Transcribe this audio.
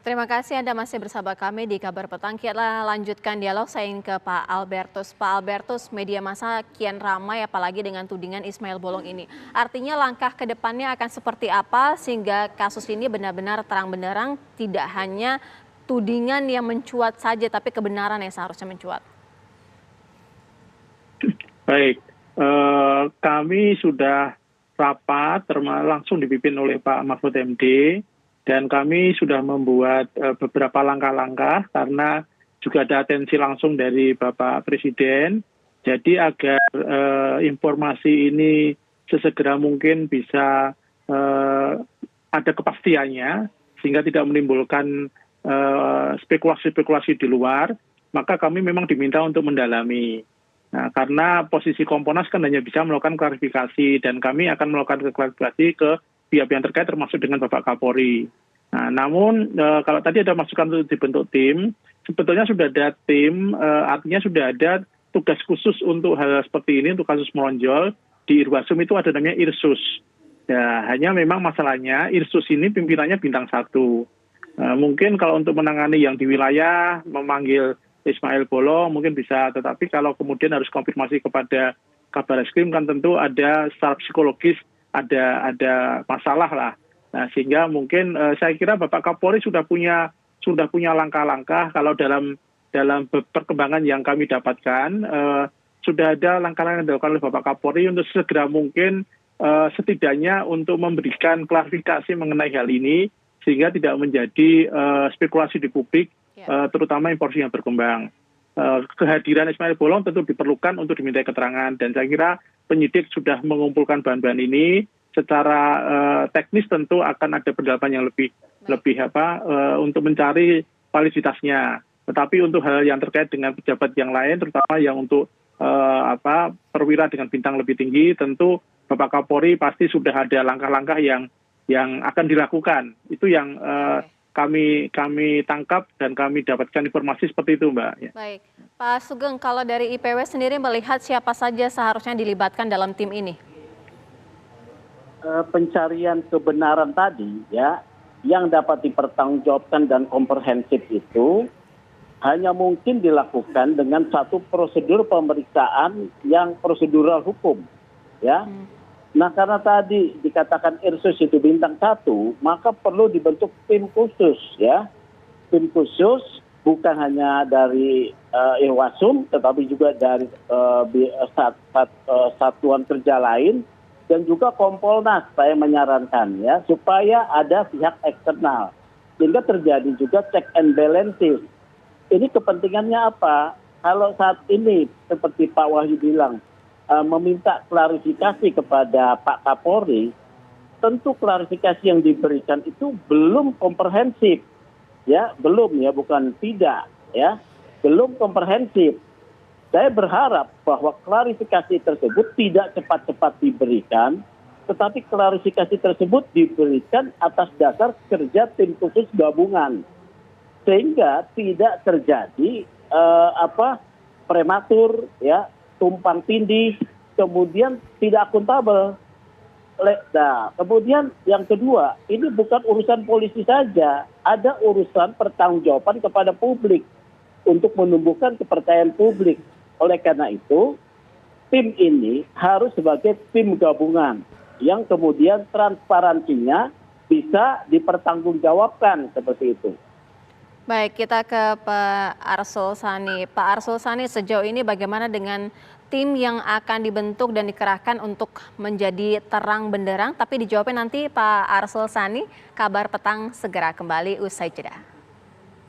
Terima kasih Anda masih bersama kami di Kabar Petang. Kita lanjutkan dialog, saya ingin ke Pak Albertus. Pak Albertus, media massa kian ramai apalagi dengan tudingan Ismail Bolong ini. Artinya langkah ke depannya akan seperti apa sehingga kasus ini benar-benar terang benderang, tidak hanya tudingan yang mencuat saja tapi kebenaran yang seharusnya mencuat. Baik, kami sudah rapat langsung dipimpin oleh Pak Mahfud MD. Dan kami sudah membuat beberapa langkah-langkah karena juga ada atensi langsung dari Bapak Presiden. Jadi agar informasi ini sesegera mungkin bisa ada kepastiannya sehingga tidak menimbulkan spekulasi-spekulasi di luar, maka kami memang diminta untuk mendalami. Nah, karena posisi Kompolnas kan hanya bisa melakukan klarifikasi dan kami akan melakukan klarifikasi ke pihak yang terkait termasuk dengan Bapak Kapolri. Nah, namun kalau tadi ada masukan untuk dibentuk tim, sebetulnya sudah ada tim, artinya sudah ada tugas khusus untuk hal seperti ini, untuk kasus melonjol. Di Irwasum itu ada namanya Irsus. Ya, hanya memang masalahnya Irsus ini pimpinannya bintang 1. Mungkin kalau untuk menangani yang di wilayah, memanggil Ismail Bolong mungkin bisa, tetapi kalau kemudian harus konfirmasi kepada Kabareskrim kan tentu ada secara psikologis ada masalah lah. Nah, sehingga mungkin saya kira Bapak Kapolri sudah punya langkah-langkah. Kalau dalam perkembangan yang kami dapatkan sudah ada langkah-langkah yang dilakukan oleh Bapak Kapolri untuk segera mungkin setidaknya untuk memberikan klarifikasi mengenai hal ini sehingga tidak menjadi spekulasi di publik, terutama informasi yang berkembang. Kehadiran Ismail Bolong tentu diperlukan untuk dimintai keterangan dan saya kira penyidik sudah mengumpulkan bahan-bahan ini. Secara teknis tentu akan ada pendalaman yang lebih untuk mencari validitasnya. Tetapi untuk hal yang terkait dengan pejabat yang lain, terutama yang untuk perwira dengan bintang lebih tinggi, tentu Bapak Kapolri pasti sudah ada langkah-langkah yang akan dilakukan. Itu yang kami tangkap dan kami dapatkan informasi seperti itu, Mbak. Baik, Pak Sugeng, kalau dari IPW sendiri melihat siapa saja seharusnya dilibatkan dalam tim ini? Pencarian kebenaran tadi ya yang dapat dipertanggungjawabkan dan komprehensif itu hanya mungkin dilakukan dengan satu prosedur pemeriksaan yang prosedural hukum ya. Nah, karena tadi dikatakan Irsus itu bintang 1, maka perlu dibentuk tim khusus ya. Tim khusus bukan hanya dari Irwasum tetapi juga dari satuan kerja lain dan juga Kompolnas. Saya menyarankan ya supaya ada pihak eksternal sehingga terjadi juga check and balances. Ini kepentingannya apa? Kalau saat ini seperti Pak Wahyu bilang meminta klarifikasi kepada Pak Kapolri, tentu klarifikasi yang diberikan itu belum komprehensif ya, belum ya, bukan tidak ya, belum komprehensif. Saya berharap bahwa klarifikasi tersebut tidak cepat-cepat diberikan, tetapi klarifikasi tersebut diberikan atas dasar kerja tim khusus gabungan, sehingga tidak terjadi prematur, ya, tumpang tindih, kemudian tidak akuntabel. Nah, kemudian yang kedua, ini bukan urusan polisi saja, ada urusan pertanggungjawaban kepada publik untuk menumbuhkan kepercayaan publik. Oleh karena itu, tim ini harus sebagai tim gabungan yang kemudian transparansinya bisa dipertanggungjawabkan seperti itu. Baik, kita ke Pak Arsul Sani. Pak Arsul Sani, sejauh ini bagaimana dengan tim yang akan dibentuk dan dikerahkan untuk menjadi terang benderang? Tapi dijawabnya nanti Pak Arsul Sani. Kabar Petang segera kembali usai jeda.